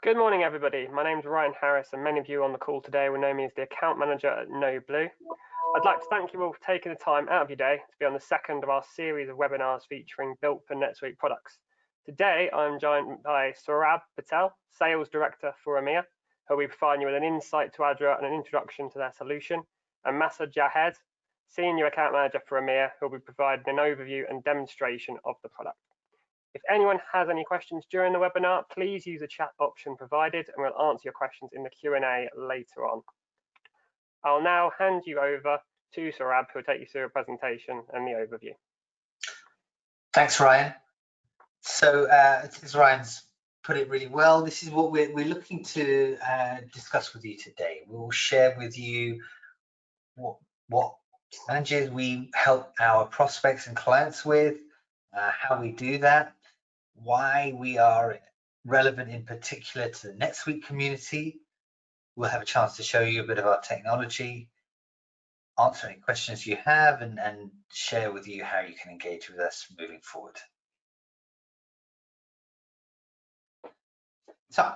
Good morning, everybody. My name's Ryan Harris, and many of you on the call today will know me as the account manager at No Blue. I'd like to thank you all for taking the time out of your day to be on the second of our series of webinars featuring built for NetSuite products. Today, I'm joined by Saurabh Patel, Sales Director for EMEA, who will be providing you with an insight to Adra and an introduction to their solution, and Masud Jahed, Senior Account Manager for EMEA, who will be providing an overview and demonstration of the product. If anyone has any questions during the webinar, please use the chat option provided and we'll answer your questions in the Q&A later on. I'll now hand you over to Saurabh, who will take you through a presentation and the overview. Thanks, Ryan. So as Ryan's put it really well, this is what we're looking to discuss with you today. We will share with you what challenges we help our prospects and clients with, how we do that, why we are relevant in particular to the NetSuite community. We'll have a chance to show you a bit of our technology, answer any questions you have, and share with you how you can engage with us moving forward. So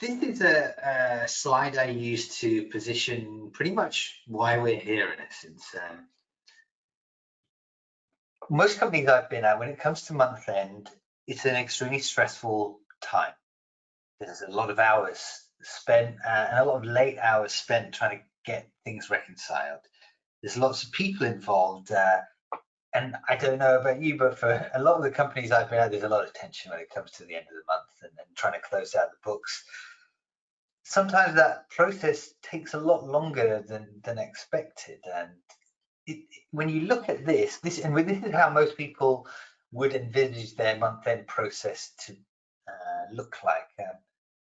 this is a slide I use to position pretty much why we're here in essence. Most companies I've been at, when it comes to month end, it's an extremely stressful time. There's a lot of hours spent and a lot of late hours spent trying to get things reconciled. There's lots of people involved, and I don't know about you, but for a lot of the companies I've been at, there's a lot of tension when it comes to the end of the month and trying to close out the books. Sometimes that process takes a lot longer than expected, and when you look at this is how most people would envisage their month-end process to look like.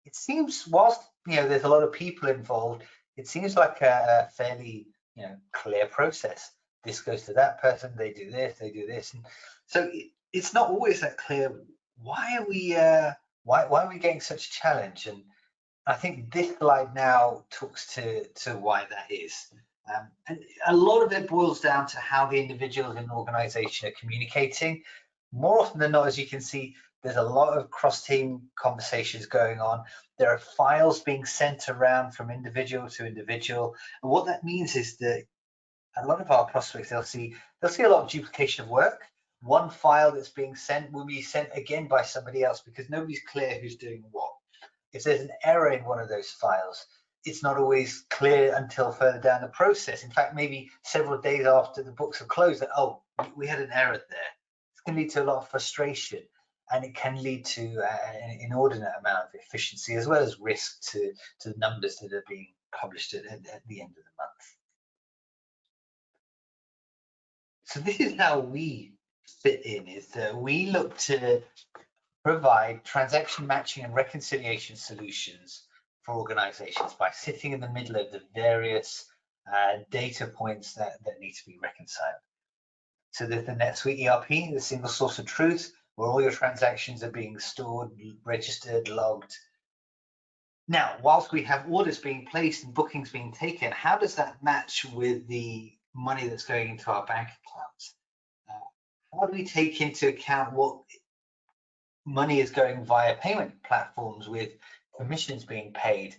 It seems, whilst there's a lot of people involved, it seems like a fairly clear process. This goes to that person, they do this, and so it's not always that clear. Why are we getting such a challenge? And I think this slide now talks to why that is. And a lot of it boils down to how the individuals in an organization are communicating. More often than not, as you can see, there's a lot of cross-team conversations going on. There are files being sent around from individual to individual. And what that means is that a lot of our prospects, they'll see a lot of duplication of work. One file that's being sent will be sent again by somebody else because nobody's clear who's doing what. If there's an error in one of those files, it's not always clear until further down the process. In fact, maybe several days after the books are closed, that, oh, we had an error there. It can lead to a lot of frustration, and it can lead to an inordinate amount of efficiency as well as risk to the numbers that are being published at the end of the month. So this is how we fit in, is that we look to provide transaction matching and reconciliation solutions for organizations by sitting in the middle of the various data points that need to be reconciled. So there's the NetSuite ERP, the single source of truth, where all your transactions are being stored, registered, logged. Now, whilst we have orders being placed and bookings being taken, how does that match with the money that's going into our bank accounts? How do we take into account what money is going via payment platforms with commissions being paid?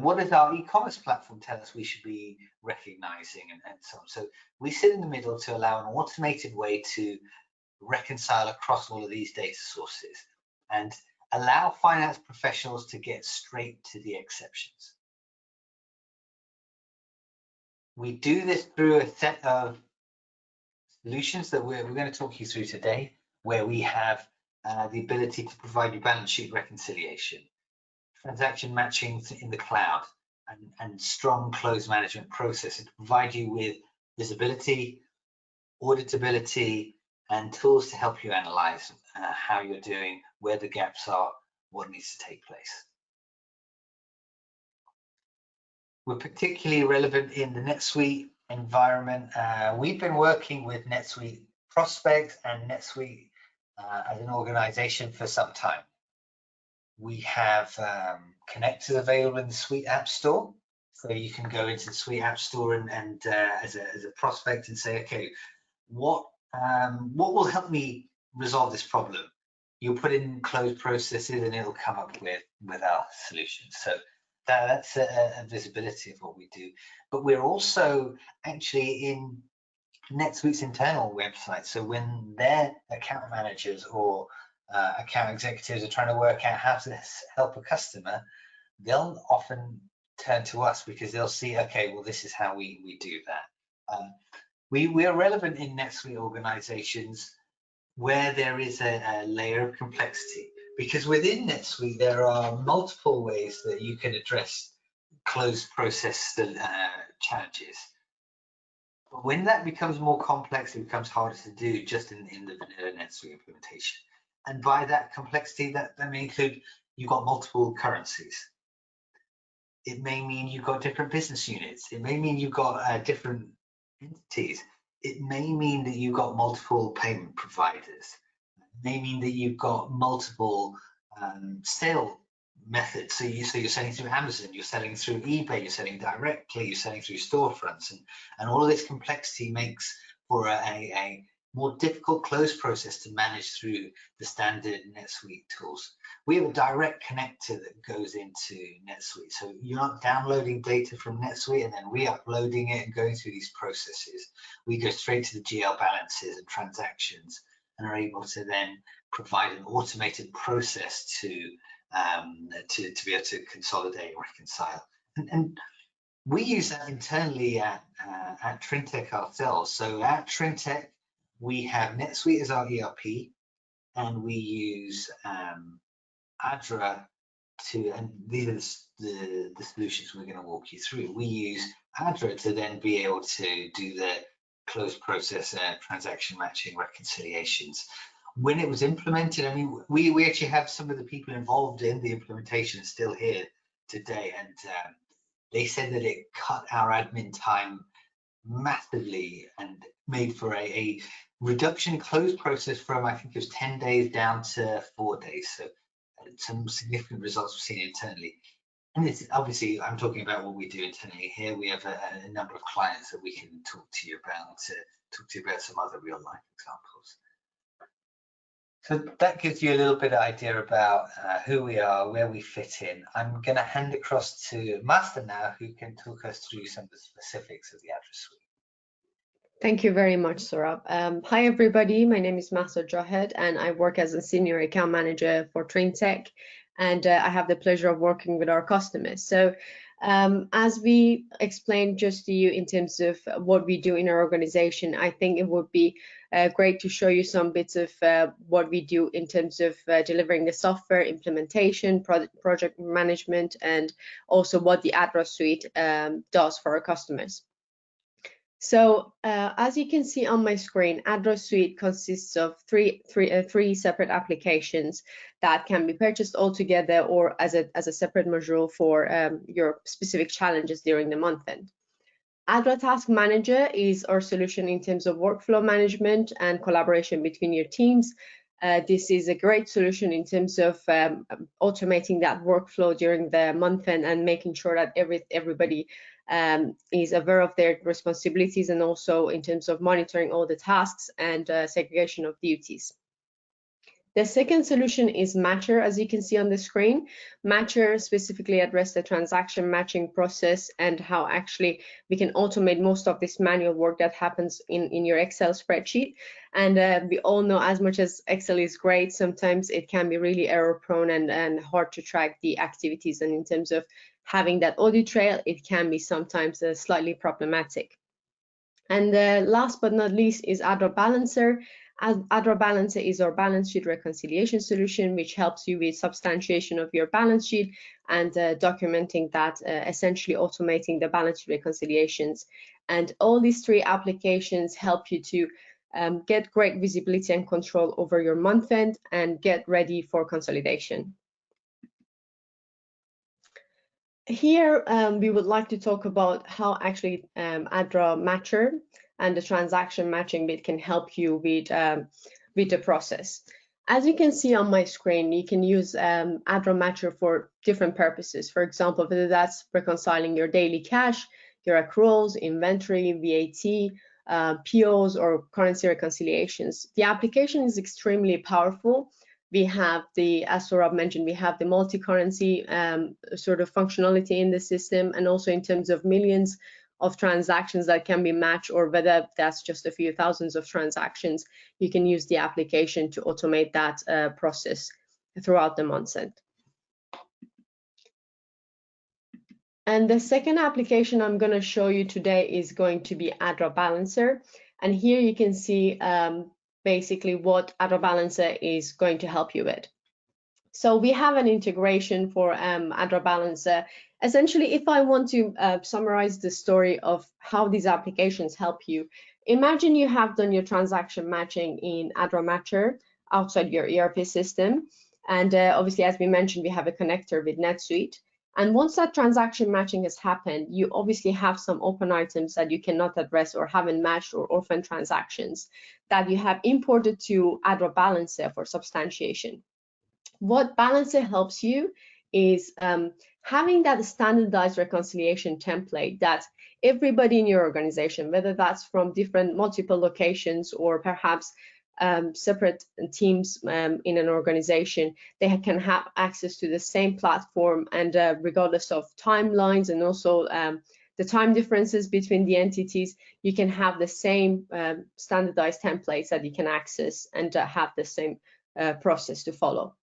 What does our e-commerce platform tell us we should be recognizing, and so on? So we sit in the middle to allow an automated way to reconcile across all of these data sources and allow finance professionals to get straight to the exceptions. We do this through a set of solutions that we're going to talk you through today, where we have the ability to provide you balance sheet reconciliation, transaction matching in the cloud, and strong close management processes to provide you with visibility, auditability, and tools to help you analyze how you're doing, where the gaps are, what needs to take place. We're particularly relevant in the NetSuite environment. We've been working with NetSuite prospects and NetSuite as an organization for some time. We have connectors available in the Suite App Store, so you can go into the Suite App Store and as a prospect and say, okay, what will help me resolve this problem? you'll put in closed processes and it'll come up with our solution. So that's a visibility of what we do. But we're also actually in NetSuite's internal website. So when their account managers or account executives are trying to work out how to help a customer, they'll often turn to us because they'll see, okay, well, this is how we do that. We are relevant in NetSuite organizations where there is a layer of complexity, because within NetSuite there are multiple ways that you can address closed process challenges. But when that becomes more complex, it becomes harder to do just in the vanilla NetSuite implementation. And by that complexity, that may include you've got multiple currencies. It may mean you've got different business units. It may mean you've got different entities. It may mean that you've got multiple payment providers. It may mean that you've got multiple sale methods. So you're selling through Amazon, you're selling through eBay, you're selling directly, you're selling through storefronts, and all of this complexity makes for a more difficult close process to manage through the standard NetSuite tools. We have a direct connector that goes into NetSuite. So you're not downloading data from NetSuite and then re-uploading it and going through these processes. We go straight to the GL balances and transactions and are able to then provide an automated process to be able to consolidate and reconcile. And we use that internally at Trintech ourselves. So at Trintech, we have NetSuite as our ERP, and we use Adra and these are the solutions we're going to walk you through. We use Adra to then be able to do the closed process transaction matching reconciliations. When it was implemented, I mean, we actually have some of the people involved in the implementation still here today, and they said that it cut our admin time massively and made for a reduction in closed process from, I think it was 10 days down to 4 days. So some significant results we've seen internally. And it's obviously, I'm talking about what we do internally here. We have a number of clients that we can talk to you about some other real life examples. So that gives you a little bit of idea about who we are, where we fit in. I'm going to hand across to Master now, who can talk us through some of the specifics of the Adra suite. Thank you very much, Saurabh. Hi, everybody. My name is Mahsa Jahed, and I work as a senior account manager for Trintech, and I have the pleasure of working with our customers. So as we explained just to you in terms of what we do in our organization, I think it would be great to show you some bits of what we do in terms of delivering the software implementation, project management, and also what the Adra suite does for our customers. So as you can see on my screen, Adra suite consists of three separate applications that can be purchased all together or as a separate module for your specific challenges during the month end. Adra Task Manager is our solution in terms of workflow management and collaboration between your teams. This is a great solution in terms of automating that workflow during the month end and making sure that everybody is aware of their responsibilities, and also in terms of monitoring all the tasks and segregation of duties. The second solution is Matcher, as you can see on the screen. Matcher specifically addresses the transaction matching process and how actually we can automate most of this manual work that happens in your Excel spreadsheet. And we all know, as much as Excel is great, sometimes it can be really error prone and hard to track the activities. And in terms of having that audit trail, it can be sometimes slightly problematic. And last but not least is Adra Balancer. Adra Balancer is our balance sheet reconciliation solution, which helps you with substantiation of your balance sheet and documenting that, essentially automating the balance sheet reconciliations. And all these three applications help you to get great visibility and control over your month end and get ready for consolidation. Here, we would like to talk about how actually Adra Matcher and the transaction matching bit can help you with the process. As you can see on my screen, you can use Adra Matcher for different purposes. For example, whether that's reconciling your daily cash, your accruals, inventory, VAT, POs, or currency reconciliations. The application is extremely powerful. we have the, as Saurabh mentioned, we have the multi-currency sort of functionality in the system, and also in terms of millions of transactions that can be matched, or whether that's just a few thousands of transactions, you can use the application to automate that process throughout the month end. And the second application I'm going to show you today is going to be Adra Balancer. And here you can see basically what Adra Balancer is going to help you with. So we have an integration for Adra Balancer. Essentially, if I want to summarize the story of how these applications help you, imagine you have done your transaction matching in Adra Matcher outside your ERP system. And obviously, as we mentioned, we have a connector with NetSuite. And once that transaction matching has happened, you obviously have some open items that you cannot address or haven't matched, or orphan transactions that you have imported to Adra Balancer for substantiation. What Balancer helps you is having that standardized reconciliation template that everybody in your organization, whether that's from different multiple locations or perhaps separate teams in an organization, they can have access to the same platform, and regardless of timelines and also the time differences between the entities, you can have the same standardized templates that you can access and have the same process to follow.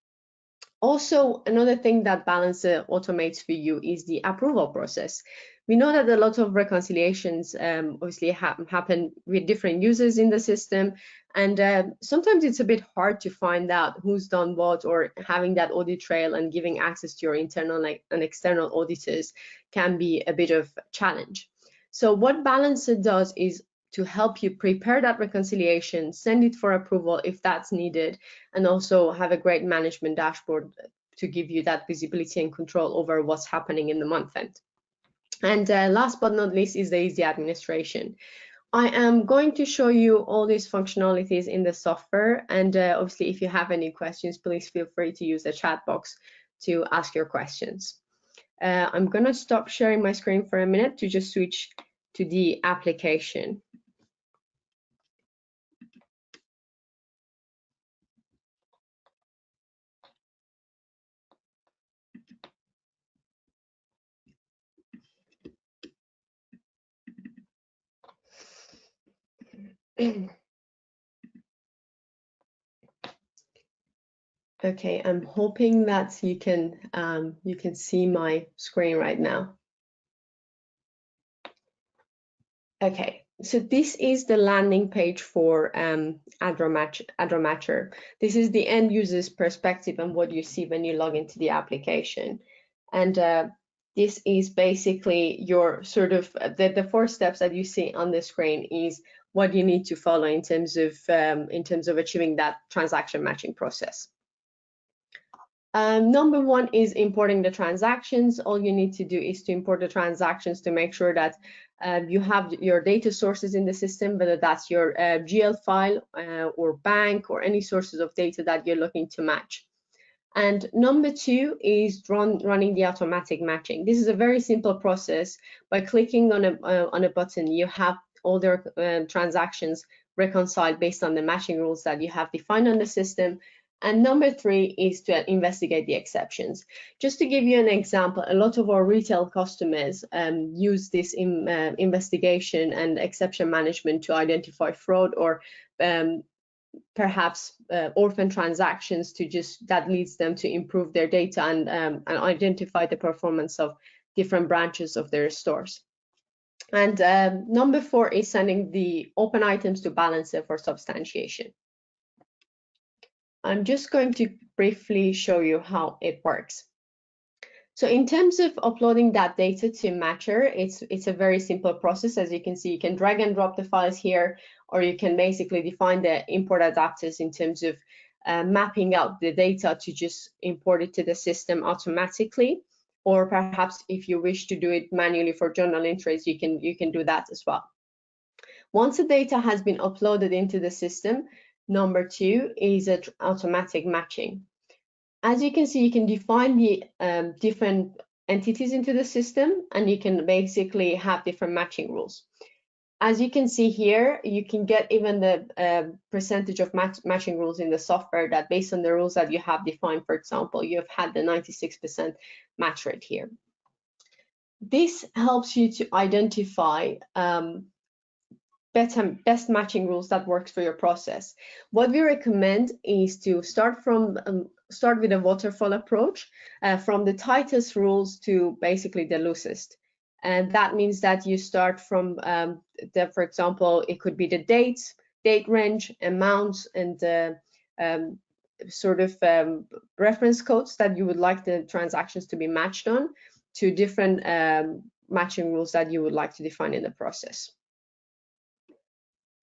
Also, another thing that Balancer automates for you is the approval process. We know that a lot of reconciliations obviously happen with different users in the system, and sometimes it's a bit hard to find out who's done what, or having that audit trail and giving access to your internal and external auditors can be a bit of a challenge. So what Balancer does is to help you prepare that reconciliation, send it for approval if that's needed, and also have a great management dashboard to give you that visibility and control over what's happening in the month end. And last but not least is the easy administration. I am going to show you all these functionalities in the software, and obviously if you have any questions, please feel free to use the chat box to ask your questions. I'm going to stop sharing my screen for a minute to just switch to the application. Okay, I'm hoping that you can see my screen right now. Okay, so this is the landing page for Adra Matcher. This is the end user's perspective and what you see when you log into the application. And this is basically your sort of the 4 steps that you see on the screen is what you need to follow in terms of achieving that transaction matching process. Number 1 is importing the transactions. All you need to do is to import the transactions to make sure that you have your data sources in the system, whether that's your GL file or bank or any sources of data that you're looking to match. And number 2 is running the automatic matching. This is a very simple process. By clicking on a button, you have all their transactions reconciled based on the matching rules that you have defined on the system. And number 3 is to investigate the exceptions. Just to give you an example, a lot of our retail customers use this investigation and exception management to identify fraud or perhaps orphan transactions that leads them to improve their data and identify the performance of different branches of their stores. And number 4 is sending the open items to Balancer for substantiation. I'm just going to briefly show you how it works. So in terms of uploading that data to Matcher, it's a very simple process. As you can see, you can drag and drop the files here, or you can basically define the import adapters in terms of mapping out the data to just import it to the system automatically. Or perhaps if you wish to do it manually for journal entries, you can do that as well. Once the data has been uploaded into the system, number 2 is automatic matching. As you can see, you can define the different entities into the system, and you can basically have different matching rules. As you can see here, you can get even the percentage of matching rules in the software that based on the rules that you have defined, for example, you have had the 96% match rate here. This helps you to identify best matching rules that works for your process. What we recommend is to start with a waterfall approach, from the tightest rules to basically the loosest. And that means that you start from for example, it could be the date range, amounts, and reference codes that you would like the transactions to be matched on, to different matching rules that you would like to define in the process.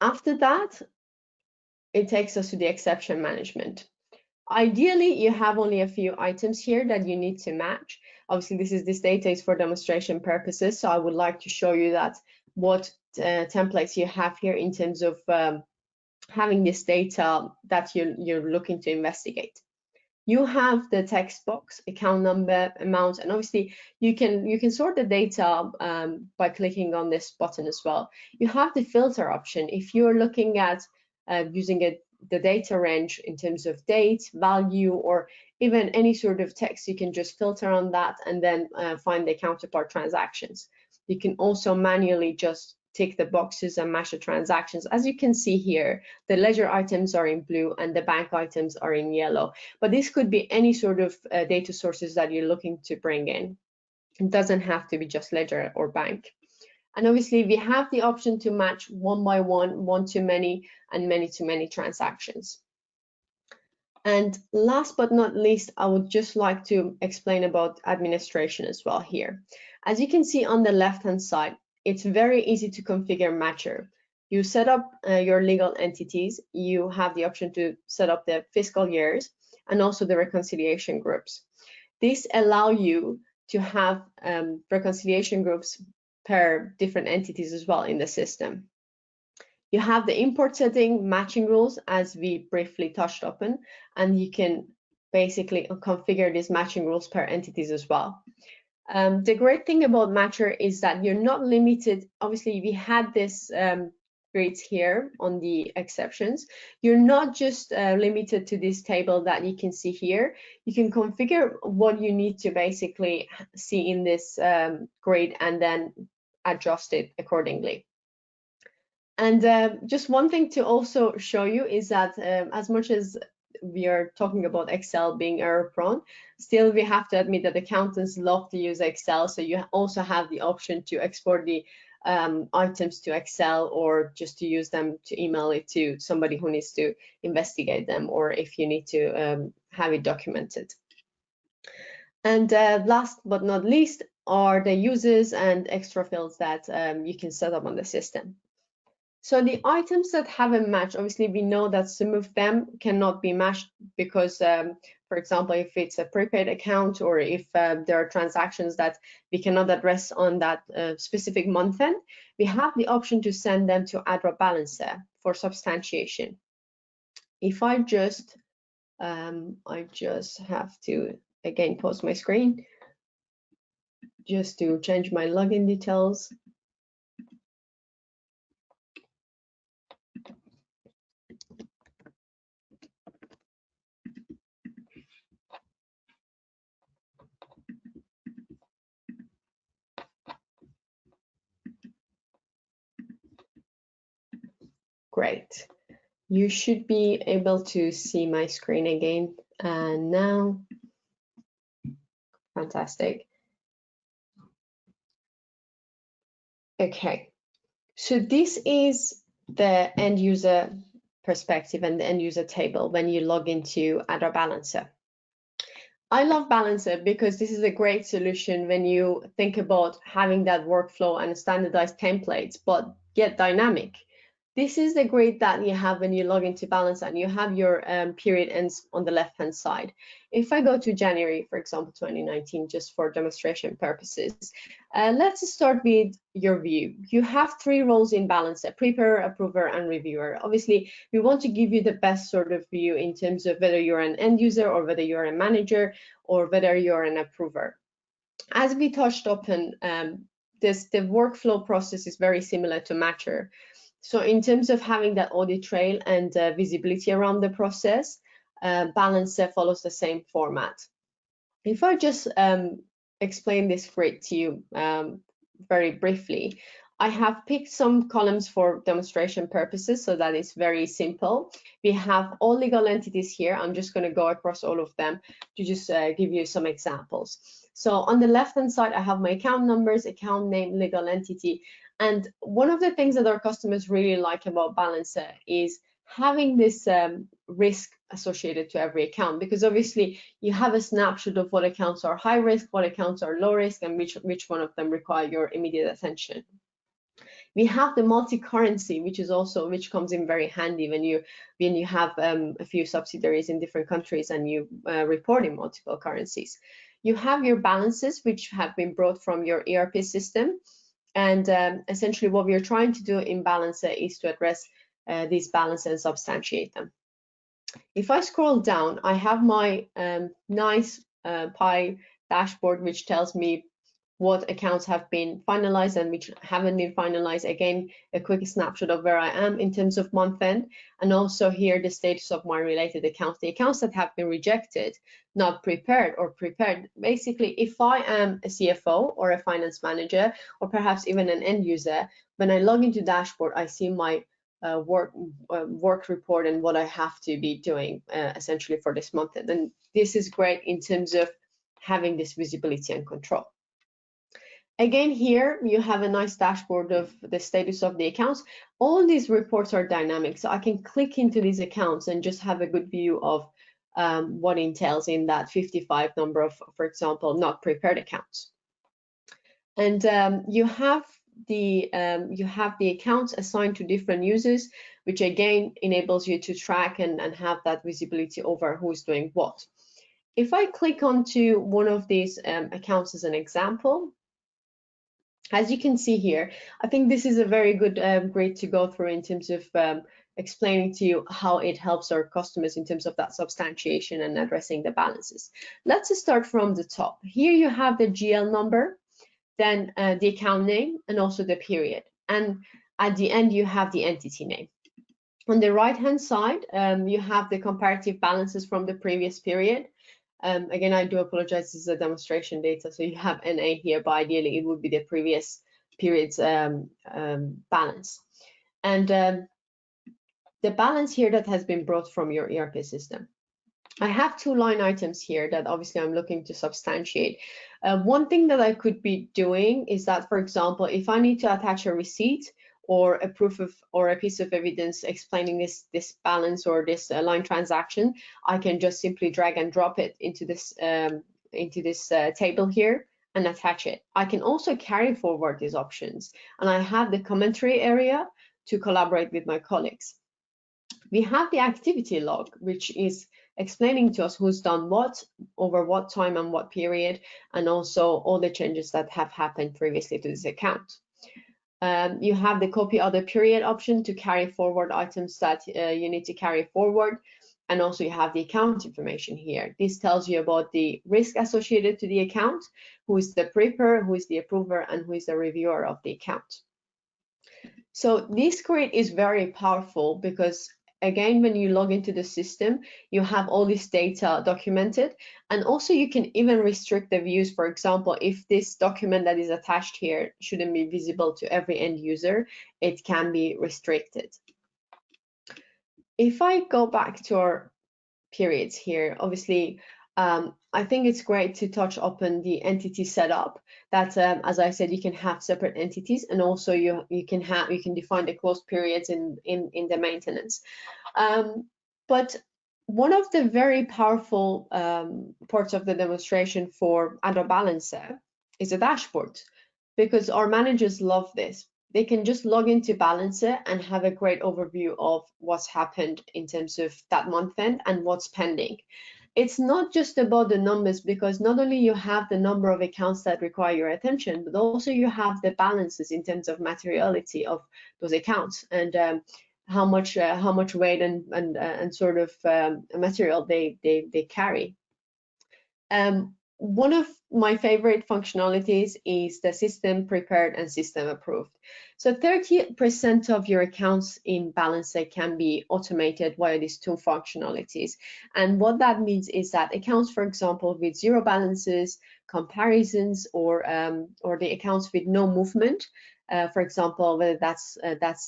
After that, it takes us to the exception management. Ideally, you have only a few items here that you need to match. Obviously, this data is for demonstration purposes, so I would like to show you that what templates you have here in terms of having this data that you're looking to investigate. You have the text box, account number, amount, and obviously you can sort the data by clicking on this button as well. You have the filter option. If you're looking at using the data range in terms of date, value, or even any sort of text, you can just filter on that and then find the counterpart transactions. You can also manually just tick the boxes and match the transactions. As you can see here, the ledger items are in blue and the bank items are in yellow. But this could be any sort of data sources that you're looking to bring in. It doesn't have to be just ledger or bank. And obviously, we have the option to match one by one to many, and many to many transactions. And last but not least, I would just like to explain about administration as well here. As you can see on the left-hand side, it's very easy to configure Matcher. You set up your legal entities. You have the option to set up the fiscal years and also the reconciliation groups. This allows you to have reconciliation groups per different entities as well in the system. You have the import setting, matching rules, as we briefly touched upon, and you can basically configure these matching rules per entities as well. The great thing about Matcher is that you're not limited. Obviously, we had this grids here on the exceptions. You're not just limited to this table that you can see here. You can configure what you need to basically see in this grid and then adjust it accordingly. And just one thing to also show you is that as much as we are talking about Excel being error prone, still we have to admit that accountants love to use Excel. So you also have the option to export the items to Excel, or just to use them to email it to somebody who needs to investigate them, or if you need to have it documented. And last but not least are the users and extra fields that you can set up on the system. So the items that haven't matched, obviously we know that some of them cannot be matched because, for example, if it's a prepaid account, or if there are transactions that we cannot address on that specific month end, we have the option to send them to Adra Balancer for substantiation. If I just have to again pause my screen just to change my login details. Great. You should be able to see my screen again now. Fantastic. Okay, so this is the end user perspective and the end user table when you log into Adra Balancer. I love Balancer because this is a great solution when you think about having that workflow and standardized templates, but yet dynamic. This is the grid that you have when you log into Balancer, and you have your period ends on the left-hand side. If I go to January, for example, 2019, just for demonstration purposes, let's start with your view. You have 3 roles in Balancer: preparer, approver, and reviewer. Obviously, we want to give you the best sort of view in terms of whether you're an end user, or whether you're a manager, or whether you're an approver. As we touched upon, the workflow process is very similar to Matter. So in terms of having that audit trail and visibility around the process, Balancer follows the same format. If I just explain this grid to you very briefly, I have picked some columns for demonstration purposes, so that is very simple. We have all legal entities here. I'm just going to go across all of them to just give you some examples. So on the left-hand side, I have my account numbers, account name, legal entity. And one of the things that our customers really like about Balancer is having this risk associated to every account, because obviously you have a snapshot of what accounts are high risk, what accounts are low risk, and which one of them require your immediate attention. We have the multi-currency, which comes in very handy when you have a few subsidiaries in different countries and you report in multiple currencies. You have your balances, which have been brought from your ERP system, and essentially what we are trying to do in Balancer is to address these balances and substantiate them. If I scroll down, I have my nice pie dashboard, which tells me what accounts have been finalized and which haven't been finalized. Again, a quick snapshot of where I am in terms of month end, and also here the status of my related accounts, the accounts that have been rejected, not prepared, or prepared. Basically, if I am a CFO or a finance manager, or perhaps even an end user, when I log into dashboard, I see my work report and what I have to be doing essentially for this month. And this is great in terms of having this visibility and control. Again, here you have a nice dashboard of the status of the accounts. All these reports are dynamic, so I can click into these accounts and just have a good view of what entails in that 55 number of, for example, not prepared accounts. And you have the accounts assigned to different users, which again enables you to track and have that visibility over who's doing what. If I click onto one of these accounts as an example, as you can see here, I think this is a very good grid to go through in terms of explaining to you how it helps our customers in terms of that substantiation and addressing the balances. Let's start from the top. Here you have the GL number, then the account name, and also the period. And at the end, you have the entity name. On the right-hand side, you have the comparative balances from the previous period. Again, I do apologize, this is a demonstration data, so you have NA here, but ideally it would be the previous period's balance. And the balance here that has been brought from your ERP system. I have two line items here that obviously I'm looking to substantiate. One thing that I could be doing is that, for example, if I need to attach a receipt or a proof of, or a piece of evidence explaining this balance or this line transaction, I can just simply drag and drop it into this table here and attach it. I can also carry forward these options, and I have the commentary area to collaborate with my colleagues. We have the activity log, which is explaining to us who's done what, over what time and what period, and also all the changes that have happened previously to this account. You have the copy other period option to carry forward items that you need to carry forward, and also you have the account information here. This tells you about the risk associated to the account, who is the prepper, who is the approver, and who is the reviewer of the account. So this grid is very powerful because, again, when you log into the system, you have all this data documented, and also you can even restrict the views. For example, if this document that is attached here shouldn't be visible to every end user, it can be restricted. If I go back to our periods here, obviously, I think it's great to touch upon the entity setup. That, as I said, you can have separate entities, and also you can define the closed periods in the maintenance. But one of the very powerful parts of the demonstration for Adra Balancer is a dashboard, because our managers love this. They can just log into Balancer and have a great overview of what's happened in terms of that month end and what's pending. It's not just about the numbers, because not only you have the number of accounts that require your attention, but also you have the balances in terms of materiality of those accounts, and how much weight and sort of material they carry. one of my favorite functionalities is the system prepared and system approved. So 30% of your accounts in Balancer can be automated via these two functionalities. And what that means is that accounts, for example, with zero balances, comparisons, or the accounts with no movement, for example, whether that's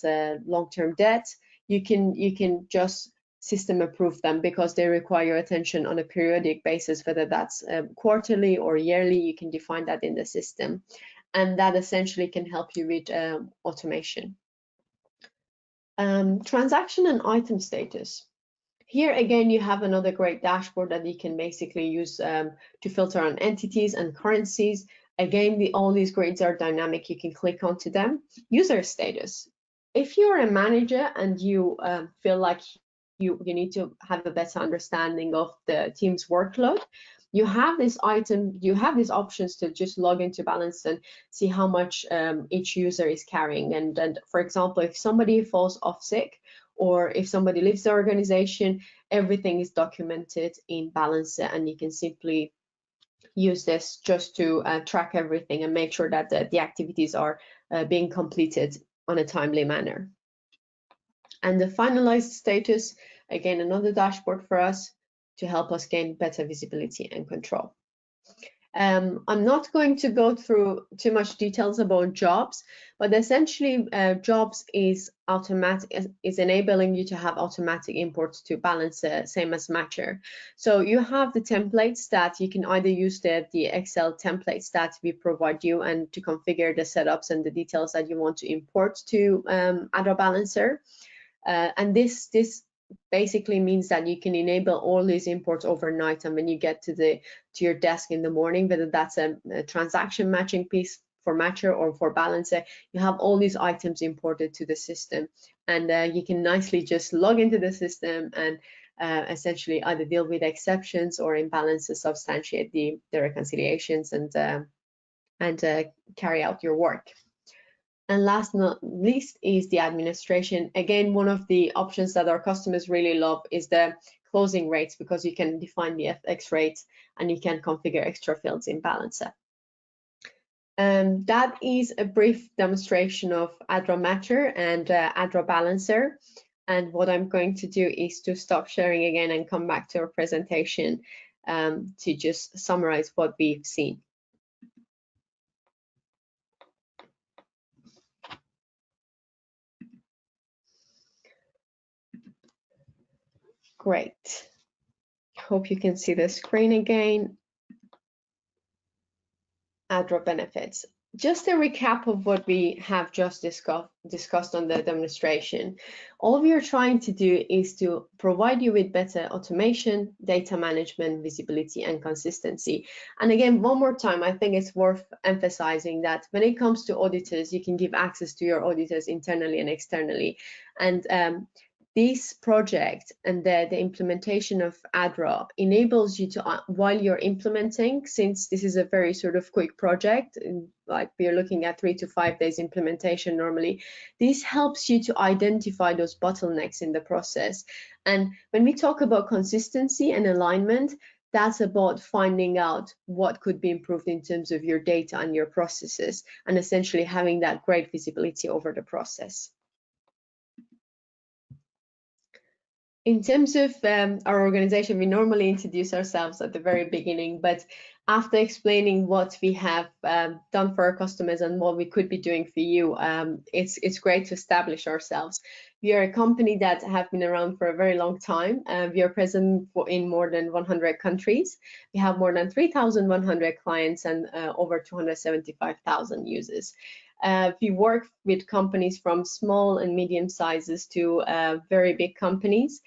long-term debt, you can just system approve them because they require attention on a periodic basis, whether that's quarterly or yearly. You can define that in the system, and that essentially can help you with automation. Transaction and item status. Here again, you have another great dashboard that you can basically use to filter on entities and currencies. Again, all these grids are dynamic. You can click onto them. User status. If you're a manager and you feel like you need to have a better understanding of the team's workload, you have this item, you have these options to just log into Balance and see how much each user is carrying. And for example, if somebody falls off sick, or if somebody leaves the organization, everything is documented in Balancer, and you can simply use this just to track everything and make sure that the activities are being completed on a timely manner. And the finalized status, again, another dashboard for us to help us gain better visibility and control. I'm not going to go through too much details about jobs, but essentially jobs is enabling you to have automatic imports to Balancer, same as Matcher. So you have the templates that you can either use the Excel templates that we provide you and to configure the setups and the details that you want to import to Adra Balancer. And this basically means that you can enable all these imports overnight, and when you get to your desk in the morning, whether that's a transaction matching piece for Matcher or for Balancer, you have all these items imported to the system, and you can nicely just log into the system and essentially either deal with exceptions or imbalances, substantiate the reconciliations, and carry out your work. And last but not least is the administration. Again, one of the options that our customers really love is the closing rates, because you can define the FX rates and you can configure extra fields in Balancer. That is a brief demonstration of Adra Matcher and Adra Balancer. And what I'm going to do is to stop sharing again and come back to our presentation to just summarize what we've seen. Great. Hope you can see the screen again. Adra benefits. Just a recap of what we have just discussed on the demonstration. All we are trying to do is to provide you with better automation, data management, visibility, and consistency. And again, one more time, I think it's worth emphasizing that when it comes to auditors, you can give access to your auditors internally and externally. And this project and the implementation of Adra enables you to, while you're implementing, since this is a very sort of quick project, like we're looking at 3 to 5 days implementation normally, this helps you to identify those bottlenecks in the process. And when we talk about consistency and alignment, that's about finding out what could be improved in terms of your data and your processes, and essentially having that great visibility over the process. In terms of our organization, we normally introduce ourselves at the very beginning, but after explaining what we have done for our customers and what we could be doing for you, it's great to establish ourselves. We are a company that have been around for a very long time. We are present in more than 100 countries. We have more than 3,100 clients and over 275,000 users. We work with companies from small and medium sizes to very big companies.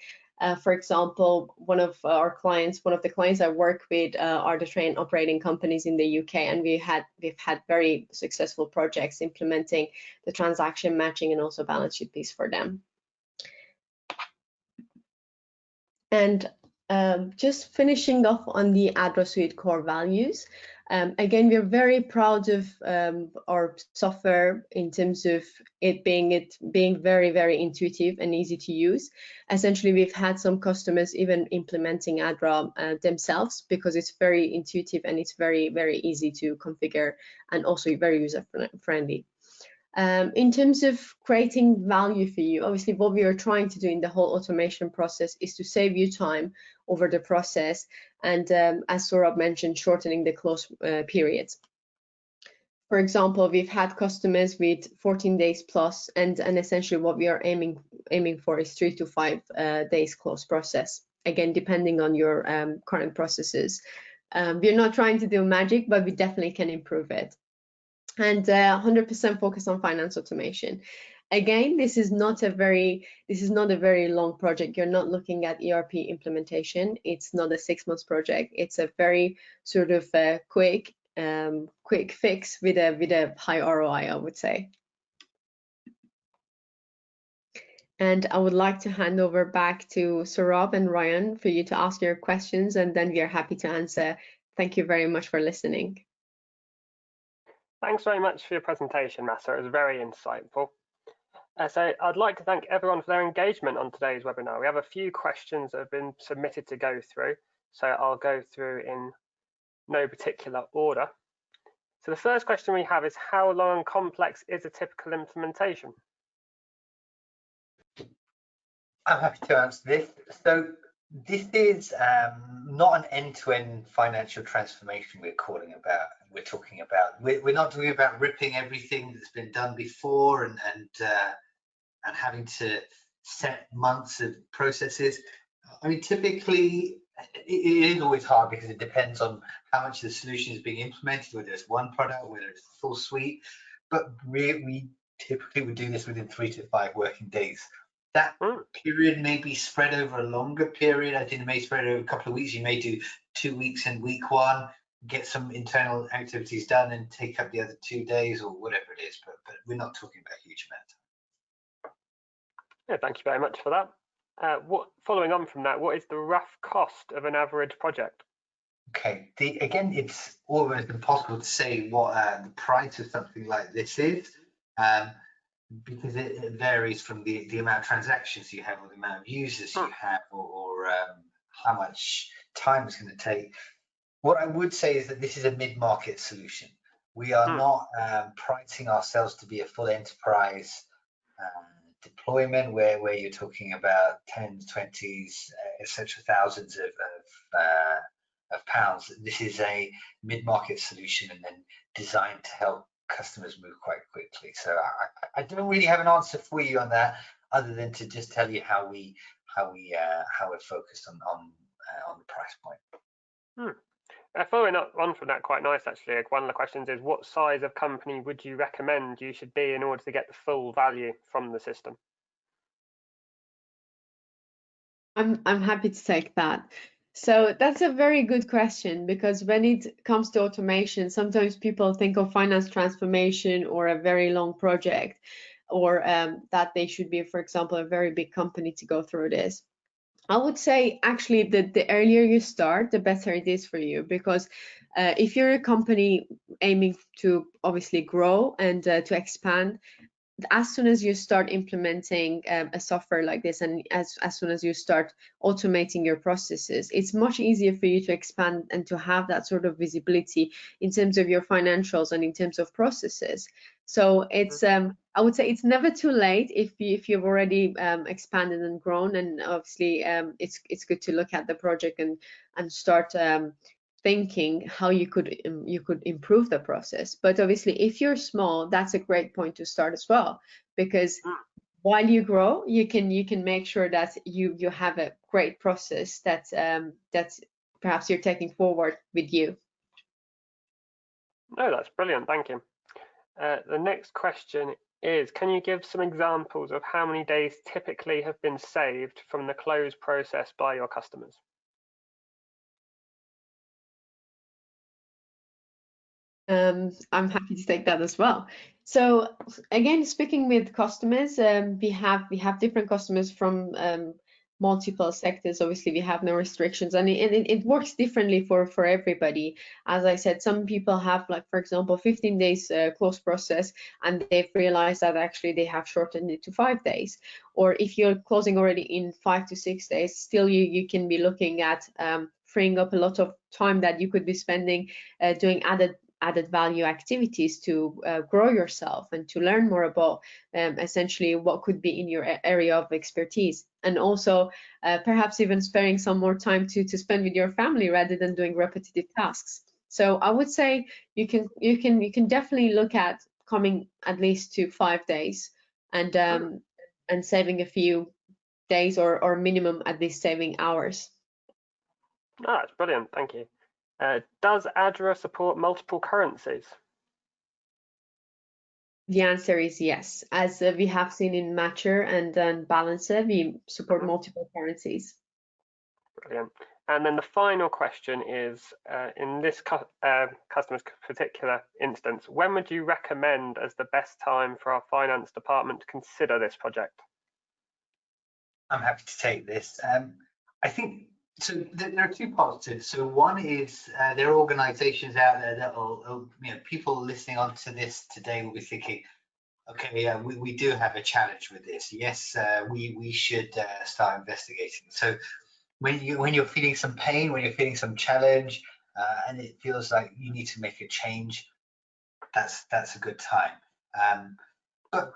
For example, one of the clients I work with are the train operating companies in the UK, and we've had very successful projects implementing the transaction matching and also balance sheet piece for them. And Just finishing off on the Adra Suite core values. Again, we're very proud of our software in terms of it being very, very intuitive and easy to use. Essentially, we've had some customers even implementing Adra themselves because it's very intuitive and it's very, very easy to configure and also very user friendly. In terms of creating value for you, obviously what we are trying to do in the whole automation process is to save you time over the process and, as Saurabh mentioned, shortening the close periods. For example, we've had customers with 14 days plus, and essentially what we are aiming for is 3 to 5 days close process. Again, depending on your current processes. We're not trying to do magic, but we definitely can improve it. And 100% focus on finance automation. Again, this is not a very long project. You're not looking at ERP implementation. It's not a 6-month project. It's a very sort of quick fix with a high ROI, I would say. And I would like to hand over back to Saurabh and Ryan for you to ask your questions, and then we are happy to answer. Thank you very much for listening. Thanks very much for your presentation, Masa. It was very insightful. So I'd like to thank everyone for their engagement on today's webinar. We have a few questions that have been submitted to go through, so I'll go through in no particular order. So the first question we have is, how long and complex is a typical implementation? I'm happy to answer this. So this is not an end-to-end financial transformation we're talking about. We're not talking about ripping everything that's been done before and having to set months of processes. I mean, typically it is always hard because it depends on how much the solution is being implemented, whether it's one product, whether it's a full suite. But we typically would do this within 3 to 5 working days. That period may be spread over a longer period. I think it may spread over a couple of weeks. You may do 2 weeks in week 1, get some internal activities done and take up the other 2 days or whatever it is. But we're not talking about a huge amount. Yeah, thank you very much for that. Following on from that, what is the rough cost of an average project? Okay, again, it's almost impossible to say what the price of something like this is. Because it varies from the amount of transactions you have or the amount of users you have or how much time it's going to take. What I would say is that this is a mid-market solution. We are not pricing ourselves to be a full enterprise deployment where you're talking about 10s, 20s, etc., thousands of pounds. This is a mid-market solution and then designed to help customers move quite quickly. So I don't really have an answer for you on that, other than to just tell you how we're focused on the price point. Following on from that, quite nice actually. One of the questions is, what size of company would you recommend you should be in order to get the full value from the system? I'm happy to take that. So that's a very good question, because when it comes to automation, sometimes people think of finance transformation or a very long project, or that they should be, for example, a very big company to go through this. I would say actually that the earlier you start, the better it is for you, because if you're a company aiming to obviously grow and to expand, as soon as you start implementing a software like this, and as soon as you start automating your processes, it's much easier for you to expand and to have that sort of visibility in terms of your financials and in terms of processes. So it's I would say it's never too late if you've already expanded and grown, and obviously it's good to look at the project and start thinking how you could improve the process. But obviously if you're small, that's a great point to start as well, because while you grow, you can make sure that you have a great process that perhaps you're taking forward with you. No, that's brilliant, thank you. The next question is, can you give some examples of how many days typically have been saved from the close process by your customers? I'm happy to take that as well. So again, speaking with customers, we have different customers from multiple sectors, obviously we have no restrictions, and it works differently for everybody. As I said, some people have, like, for example, 15 days close process, and they've realized that actually they have shortened it to 5 days. Or if you're closing already in 5 to 6 days, still you can be looking at freeing up a lot of time that you could be spending doing added value activities to grow yourself and to learn more about essentially what could be in your area of expertise, and also perhaps even sparing some more time to spend with your family rather than doing repetitive tasks. So I would say you can definitely look at coming at least to 5 days and saving a few days, or minimum at least saving hours. Oh, that's brilliant, thank you. Does Adra support multiple currencies? The answer is yes. As we have seen in Matcher and then Balancer, we support multiple currencies. Brilliant. And then the final question is, in this customer's particular instance, when would you recommend as the best time for our finance department to consider this project? I'm happy to take this. I think, so there are two parts to it. So one is there are organizations out there that will, people listening onto this today will be thinking, okay, yeah, we do have a challenge with this. Yes, we should start investigating. So when you're feeling some pain, when you're feeling some challenge, and it feels like you need to make a change, that's a good time. But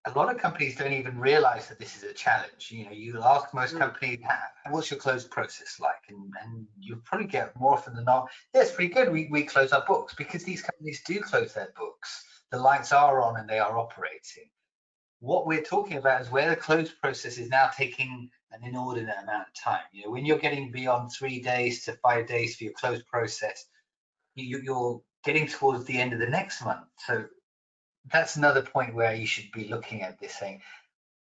a lot of companies don't even realize that this is a challenge. You ask most companies, what's your close process like? And you'll probably get more often than not, yeah, it's pretty good. We close our books, because these companies do close their books. The lights are on and they are operating. What we're talking about is where the close process is now taking an inordinate amount of time. When you're getting beyond 3 days to 5 days for your close process, you're getting towards the end of the next month. So that's another point where you should be looking at this, saying,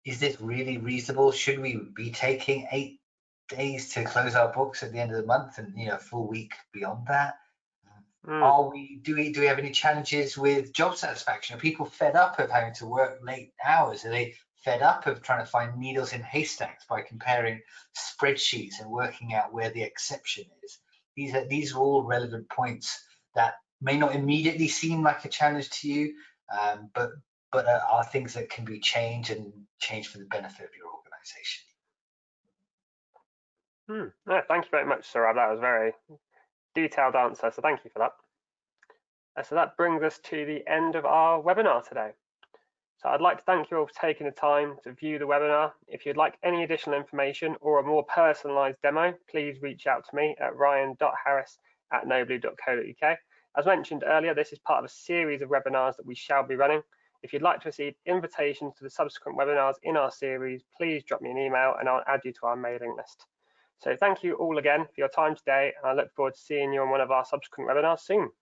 is this really reasonable? Should we be taking 8 days to close our books at the end of the month, and a full week beyond that? Do we have any challenges with job satisfaction? Are people fed up of having to work late hours? Are they fed up of trying to find needles in haystacks by comparing spreadsheets and working out where the exception is? These are all relevant points that may not immediately seem like a challenge to you, but are things that can be changed for the benefit of your organization. No, thank you very much, Saurabh. That was a very detailed answer, so thank you for that. So that brings us to the end of our webinar today. So I'd like to thank you all for taking the time to view the webinar. If you'd like any additional information or a more personalised demo, please reach out to me at ryan.harris@noblue.co.uk. As mentioned earlier, this is part of a series of webinars that we shall be running. If you'd like to receive invitations to the subsequent webinars in our series, please drop me an email and I'll add you to our mailing list. So thank you all again for your time today, and I look forward to seeing you on one of our subsequent webinars soon.